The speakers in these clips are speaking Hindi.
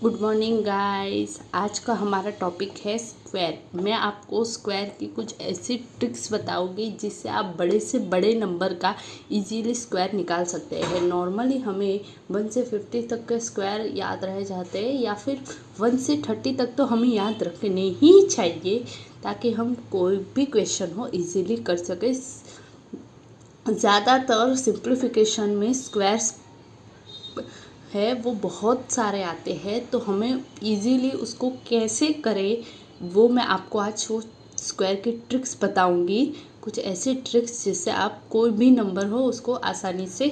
Good morning guys. आज का हमारा टॉपिक है स्क्वायर। मैं आपको स्क्वायर की कुछ ऐसी ट्रिक्स बताऊंगी जिससे आप बड़े से बड़े नंबर का इजीली स्क्वायर निकाल सकते हैं। नॉर्मली हमें 1 से 50 तक के स्क्वायर याद रह जाते हैं या फिर 1 से 30 तक तो हमें याद रखने ही चाहिए ताकि हम कोई भी क्वेश्चन हो इजीली कर सकें। ज़्यादातर सिंप्लीफिकेशन में स्क्वायर्स है वो बहुत सारे आते हैं, तो हमें इजीली उसको कैसे करें वो मैं आपको आज वो स्क्वायर की ट्रिक्स बताऊंगी। कुछ ऐसे ट्रिक्स जिससे आप कोई भी नंबर हो उसको आसानी से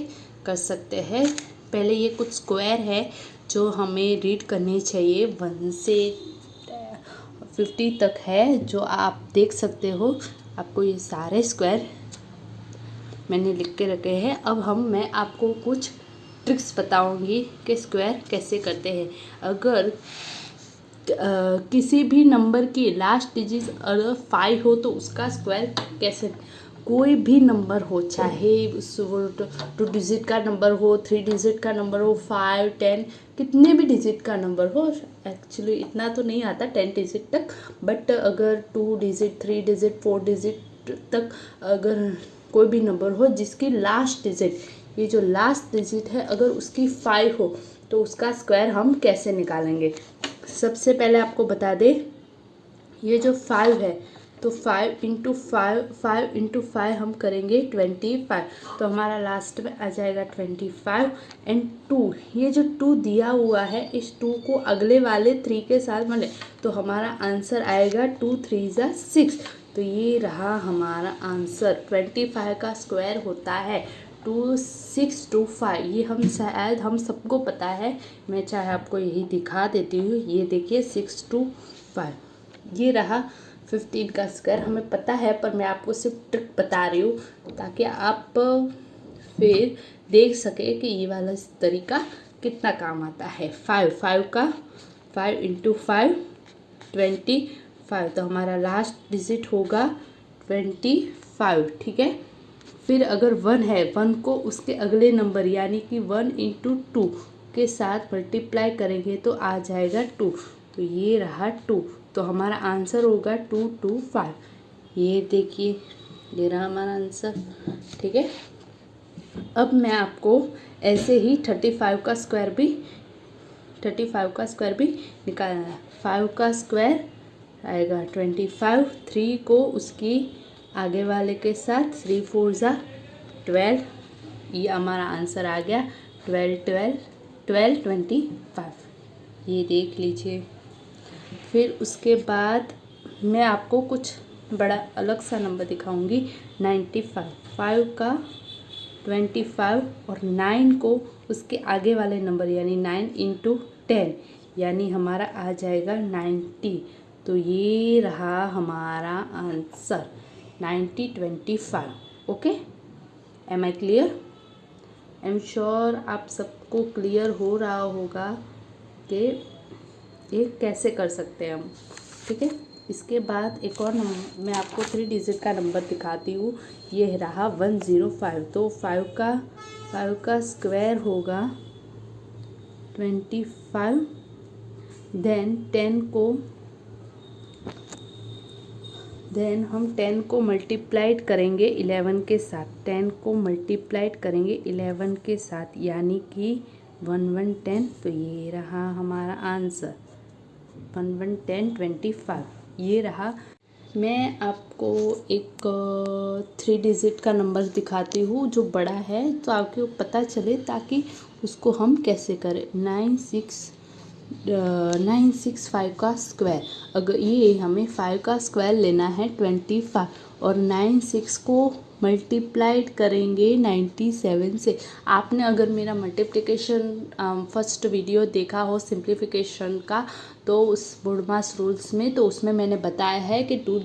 कर सकते हैं। पहले ये कुछ स्क्वायर है जो हमें रीड करने चाहिए। 1 से 50 तक है जो आप देख सकते हो। आपको ये सारे स्क्वायर मैंने लिख के रखे हैं। अब मैं आपको कुछ ट्रिक्स बताऊंगी कि स्क्वायर कैसे करते हैं। अगर किसी भी नंबर की लास्ट डिजिट अगर 5 हो तो उसका स्क्वायर कैसे, कोई भी नंबर हो, चाहे उस 2 डिजिट का नंबर हो, 3 डिजिट का नंबर हो, 5, 10, कितने भी डिजिट का नंबर हो। एक्चुअली इतना तो नहीं आता 10 डिजिट तक, बट अगर 2 डिजिट, 3 डिजिट, 4 डिजिट तक अगर कोई भी नंबर हो जिसकी लास्ट डिजिट, ये जो लास्ट डिजिट है, अगर उसकी 5 हो तो उसका स्क्वायर हम कैसे निकालेंगे। सबसे पहले आपको बता दें, ये जो 5 है तो 5 हम करेंगे 25, तो हमारा लास्ट में आ जाएगा 25 एंड 2। ये जो 2 दिया हुआ है, इस 2 को अगले वाले 3 के साथ मिले तो हमारा आंसर आएगा 2 3 ज़ा 6। तो ये रहा हमारा आंसर। 25 का स्क्वायर होता है 2625। ये हम शायद हम सबको पता है, मैं चाहे आपको यही दिखा देती हूँ। ये देखिए 625, ये रहा 15 का स्क्वायर। हमें पता है पर मैं आपको सिर्फ ट्रिक बता रही हूँ ताकि आप फिर देख सके कि ये वाला तरीका कितना काम आता है। 5 का 5 × 5 25, तो हमारा लास्ट डिजिट होगा 25, ठीक है। फिर अगर 1 है, 1 को उसके अगले नंबर यानी कि 1 × 2 के साथ मल्टीप्लाई करेंगे तो आ जाएगा 2, तो ये रहा 2, तो हमारा आंसर होगा 225। ये देखिए, ये रहा हमारा आंसर, ठीक है। अब मैं आपको ऐसे ही 35 का स्क्वायर भी निकालना है। 5 का स्क्वायर आएगा 25, 3 को उसकी आगे वाले के साथ 3 4 ज़ा 12, ये हमारा आंसर आ गया 12 25। ये देख लीजिए। फिर उसके बाद मैं आपको कुछ बड़ा अलग सा नंबर दिखाऊंगी, 95। 5 का 25 और 9 को उसके आगे वाले नंबर यानी 9 × 10 यानी हमारा आ जाएगा 90। तो ये रहा हमारा answer 90 25। Okay, am I clear? I am sure आप सबको क्लियर हो रहा होगा कि ये कैसे कर सकते हैं हम, ठीक है। इसके बाद एक और नंबर मैं आपको 3 डिजिट का नंबर दिखाती हूँ। ये रहा 105। तो 5 का स्क्वायर होगा 25, देन हम 10 को मल्टीप्लाइड करेंगे 11 के साथ। 10 को मल्टीप्लाइड करेंगे 11 के साथ यानी कि 1110। तो ये रहा हमारा आंसर 1110 25। ये रहा। मैं आपको एक 3 डिजिट का नंबर दिखाती हूँ जो बड़ा है, तो आपको पता चले ताकि उसको हम कैसे करें। 965 का स्क्वायर, अगर ये हमें 5 का स्क्वायर लेना है 25 और 96 को मल्टीप्लाइड करेंगे 97 से। आपने अगर मेरा मल्टीप्लिकेशन फर्स्ट वीडियो देखा हो सिंप्लीफिकेशन का, तो उस बुडमास रूल्स में, तो उसमें मैंने बताया है कि 2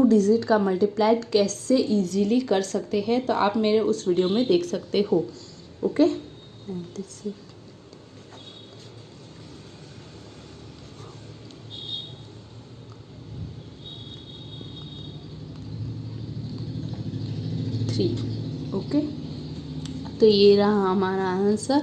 डिजिट का मल्टीप्लाइड कैसे इजीली कर सकते हैं, तो आप मेरे उस वीडियो में देख सकते हो। ओके, 3। ओके, तो ये रहा हमारा आंसर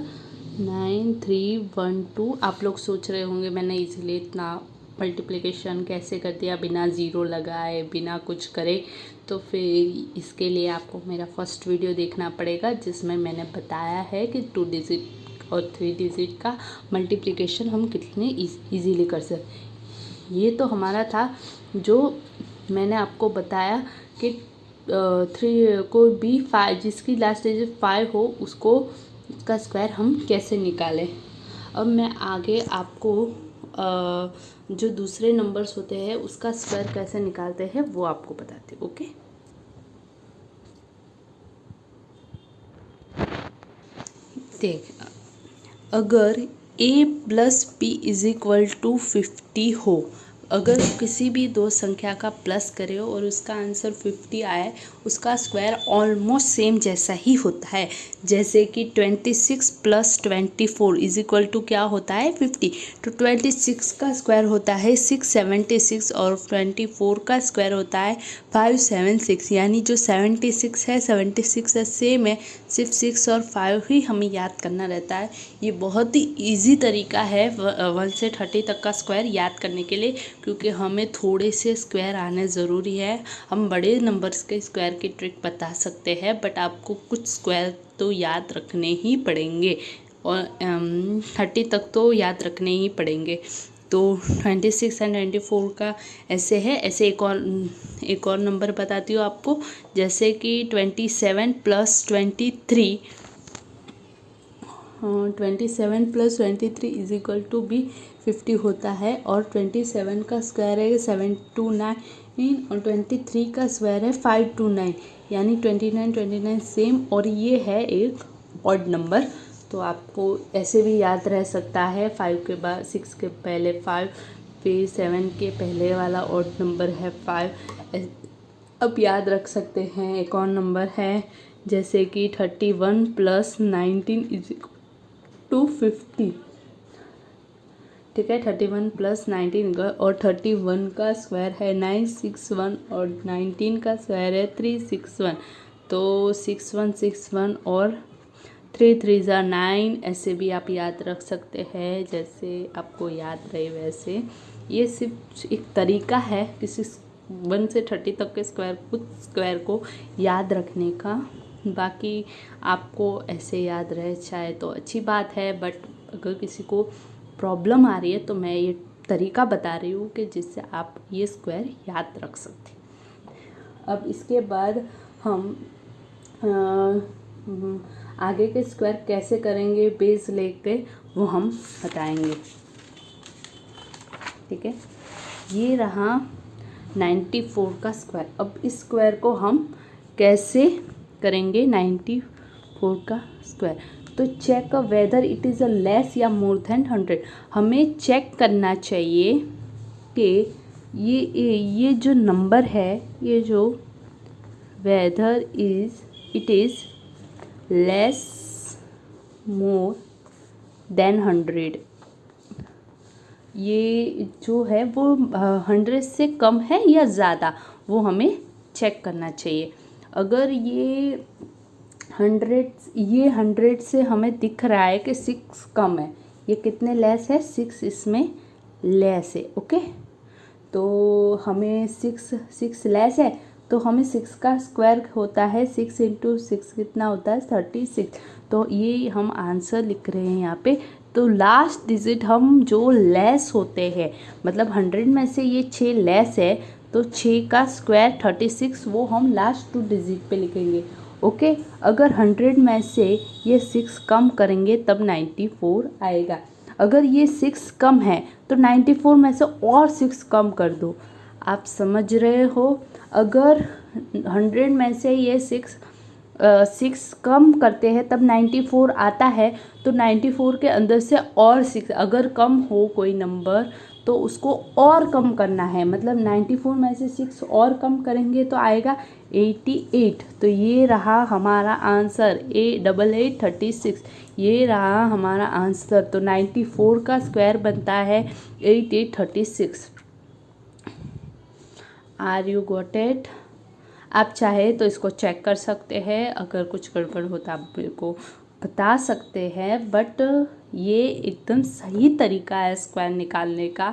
9312। आप लोग सोच रहे होंगे मैंने इजीली इतना मल्टीप्लिकेशन कैसे कर दिया बिना ज़ीरो लगाए, बिना कुछ करे। तो फिर इसके लिए आपको मेरा फर्स्ट वीडियो देखना पड़ेगा, जिसमें मैंने बताया है कि 2 डिजिट और 3 डिजिट का मल्टीप्लिकेशन हम कितने इजीली कर सकते। ये तो हमारा था जो मैंने आपको बताया कि 3 को भी 5, जिसकी लास्ट डिजिट 5 हो उसको का स्क्वायर हम कैसे निकालें। अब मैं आगे आपको जो दूसरे नंबर्स होते हैं उसका स्क्वायर कैसे निकालते हैं वो आपको बताती हूँ। ओके, देख, अगर a plus B is equal to 50 हो, अगर किसी भी दो संख्या का प्लस करे और उसका आंसर 50 आए, उसका स्क्वायर ऑलमोस्ट सेम जैसा ही होता है। जैसे कि 26 प्लस 24 इज इक्वल टू क्या होता है 50। तो 26 का स्क्वायर होता है 676 और 24 का स्क्वायर होता है 576। यानी जो 76 है 76 है सेम है, सिर्फ 6 और 5 ही हमें याद करना रहता है। ये बहुत ही इजी तरीका है 1 से 30 तक का स्क्वायर याद करने के लिए, क्योंकि हमें थोड़े से स्क्वायर आने ज़रूरी है। हम बड़े नंबर्स के स्क्वायर की ट्रिक बता सकते हैं, बट आपको कुछ स्क्वायर तो याद रखने ही पड़ेंगे और 30 तक तो याद रखने ही पड़ेंगे। तो 26 एंड 24 का ऐसे है। ऐसे एक और नंबर बताती हूँ आपको, जैसे कि 27 plus 23 27 plus 23 is equal to भी 50 होता है। और 27 का स्क्वायर है 729 और 23 का स्क्वायर है 529, यानी 29 सेम। और ये है एक ऑड नंबर, तो आपको ऐसे भी याद रह सकता है। 5 के बाद 6 के पहले 5, फिर 7 के पहले वाला ऑड नंबर है 5। अब याद रख सकते हैं। एक और नंबर है जैसे कि 31 प्लस 19 इज टू 50। ठीक है, 31 प्लस 19 और 31 का स्क्वायर है 961 और 19 का स्क्वायर है 361। तो 6161 और 3 3 9, ऐसे भी आप याद रख सकते हैं, जैसे आपको याद रहे वैसे। ये सिर्फ एक तरीका है किसी 1 से 30 तक के स्क्वायर को याद रखने का। बाकी आपको ऐसे याद रहे चाहे तो अच्छी बात है, बट अगर किसी को प्रॉब्लम आ रही है तो मैं ये तरीका बता रही हूँ कि जिससे आप ये स्क्वायर याद रख सकते हैं। अब इसके बाद हम आगे के स्क्वायर कैसे करेंगे बेस लेके वो हम बताएंगे। ठीक है, ये रहा 94 का स्क्वायर। अब इस स्क्वायर को हम कैसे करेंगे 94 का स्क्वायर। तो check whether it is a less या मोर देन 100। हमें चेक करना चाहिए कि ये जो नंबर है, ये जो weather it is less more than 100, ये जो है वो 100 से कम है या ज़्यादा, वो हमें चेक करना चाहिए। अगर ये 100 से हमें दिख रहा है कि 6 कम है, ये कितने लेस है 6 इसमें लेस है। ओके, तो हमें 6 लेस है, तो हमें 6 का स्क्वायर होता है 6 इंटू 6 कितना होता है 36। तो ये हम आंसर लिख रहे हैं यहाँ पे। तो लास्ट डिजिट हम जो लेस होते हैं, मतलब 100 में से ये 6 लेस है, तो 6 का स्क्वायर 36 वो हम लास्ट 2 डिजिट पे लिखेंगे। ओके, अगर 100 में से ये 6 कम करेंगे तब 94 आएगा। अगर ये 6 कम है तो 94 में से और 6 कम कर दो। आप समझ रहे हो। अगर 100 में से ये 6 कम करते हैं तब 94 आता है, तो 94 के अंदर से और 6 अगर कम हो कोई नंबर तो उसको और कम करना है। मतलब 94 में से 6 और कम करेंगे तो आएगा 88। तो ये रहा हमारा आंसर 8836। ये रहा हमारा आंसर। तो 94 का स्क्वायर बनता है 8836। Are you got it. आप चाहे तो इसको चेक कर सकते हैं, अगर कुछ गड़बड़ हो तो आप मेरे को बता सकते हैं, बट ये एकदम सही तरीका है स्क्वायर निकालने का।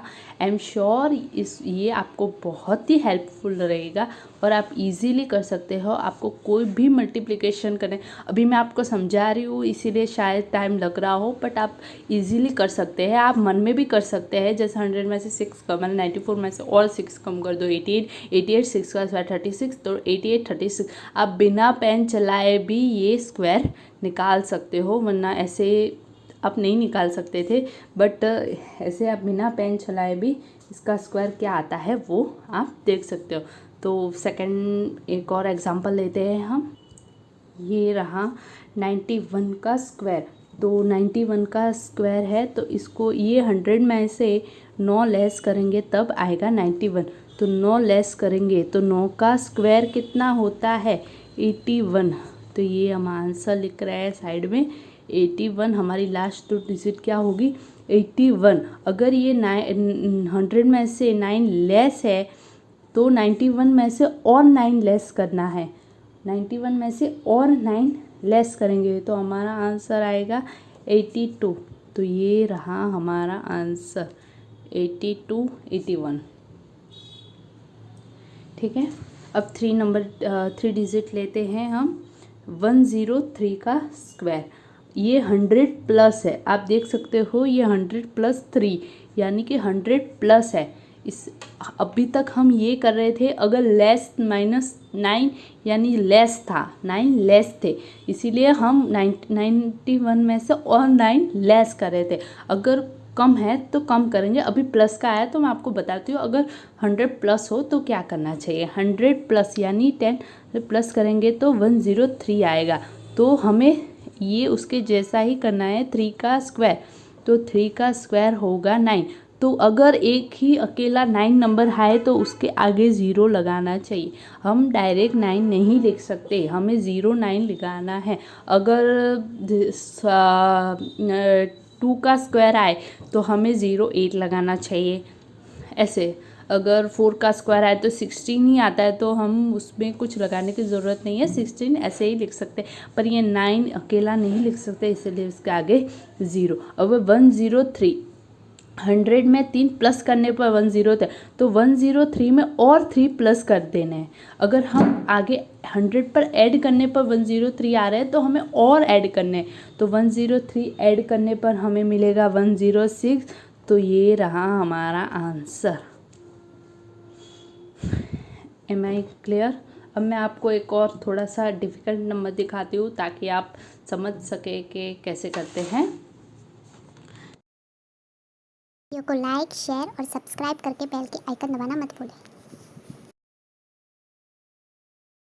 आई एम श्योर ये आपको बहुत ही हेल्पफुल रहेगा और आप इजीली कर सकते हो। आपको कोई भी मल्टीप्लिकेशन करें, अभी मैं आपको समझा रही हूँ इसीलिए शायद टाइम लग रहा हो, बट आप इजीली कर सकते हैं। आप मन में भी कर सकते हैं, जैसे 100 में से 6 कम, मैंने 94 में से और 6 कम कर दो 88 6 का स्क्वायर 36, तो 88 36 आप बिना पेन चलाए भी ये स्क्वायर निकाल सकते हो, वरना ऐसे आप नहीं निकाल सकते थे, बट ऐसे आप बिना पेन चलाए भी इसका स्क्वायर क्या आता है वो आप देख सकते हो। तो सेकंड एक और एग्जांपल लेते हैं हम। ये रहा 91 का स्क्वायर। तो 91 का स्क्वायर है, तो इसको ये 100 में से 9 लेस करेंगे तब आएगा 91। तो 9 लेस करेंगे तो 9 का स्क्वायर कितना होता है 81। तो ये हम आंसर लिख रहे हैं साइड में 81। हमारी लास्ट तो डिजिट क्या होगी 81। अगर ये 100 में से 9 लेस है तो 91 में से और 9 लेस करना है। 91 में से और 9 लेस करेंगे तो हमारा आंसर आएगा 82। तो ये रहा हमारा आंसर 82 81। ठीक है, अब 3 डिजिट लेते हैं हम। 103 का स्क्वायर, ये 100 प्लस है, आप देख सकते हो ये 100 प्लस 3 यानी कि 100 प्लस है। इस अभी तक हम ये कर रहे थे, अगर लेस -9 यानी लेस था, 9 लेस थे, इसीलिए हम 91 में से और 9 लेस कर रहे थे। अगर कम है तो कम करेंगे, अभी प्लस का आया तो मैं आपको बताती हूँ। अगर 100 प्लस हो तो क्या करना चाहिए, 100 प्लस यानी 10 प्लस करेंगे तो 103 आएगा। तो हमें ये उसके जैसा ही करना है, 3 का स्क्वायर। तो 3 का स्क्वायर होगा 9। तो अगर एक ही अकेला 9 नंबर है तो उसके आगे 0 लगाना चाहिए। हम डायरेक्ट 9 नहीं लिख सकते, हमें 09 लगाना है। अगर 2 का स्क्वायर आए तो हमें 08 लगाना चाहिए। ऐसे अगर 4 का स्क्वायर आए तो 16 ही आता है, तो हम उसमें कुछ लगाने की ज़रूरत नहीं है, 16 ऐसे ही लिख सकते हैं। पर ये 9 अकेला नहीं लिख सकते, इसलिए इसके आगे 0। अब 103, 100 में 3 प्लस करने पर 103, तो 103 में और 3 प्लस कर देने हैं। अगर हम आगे 100 पर ऐड करने पर 103 आ रहे हैं तो हमें और ऐड करने हैं। तो 103 ऐड करने पर हमें मिलेगा 106। तो ये रहा हमारा आंसर। M I clear? अब मैं आपको एक और थोड़ा सा डिफ़िकल्ट नंबर दिखाती हूँ ताकि आप समझ सके कि कैसे करते हैं। वीडियो को लाइक, शेयर और सब्सक्राइब करके बेल के आइकन दबाना मत भूलें।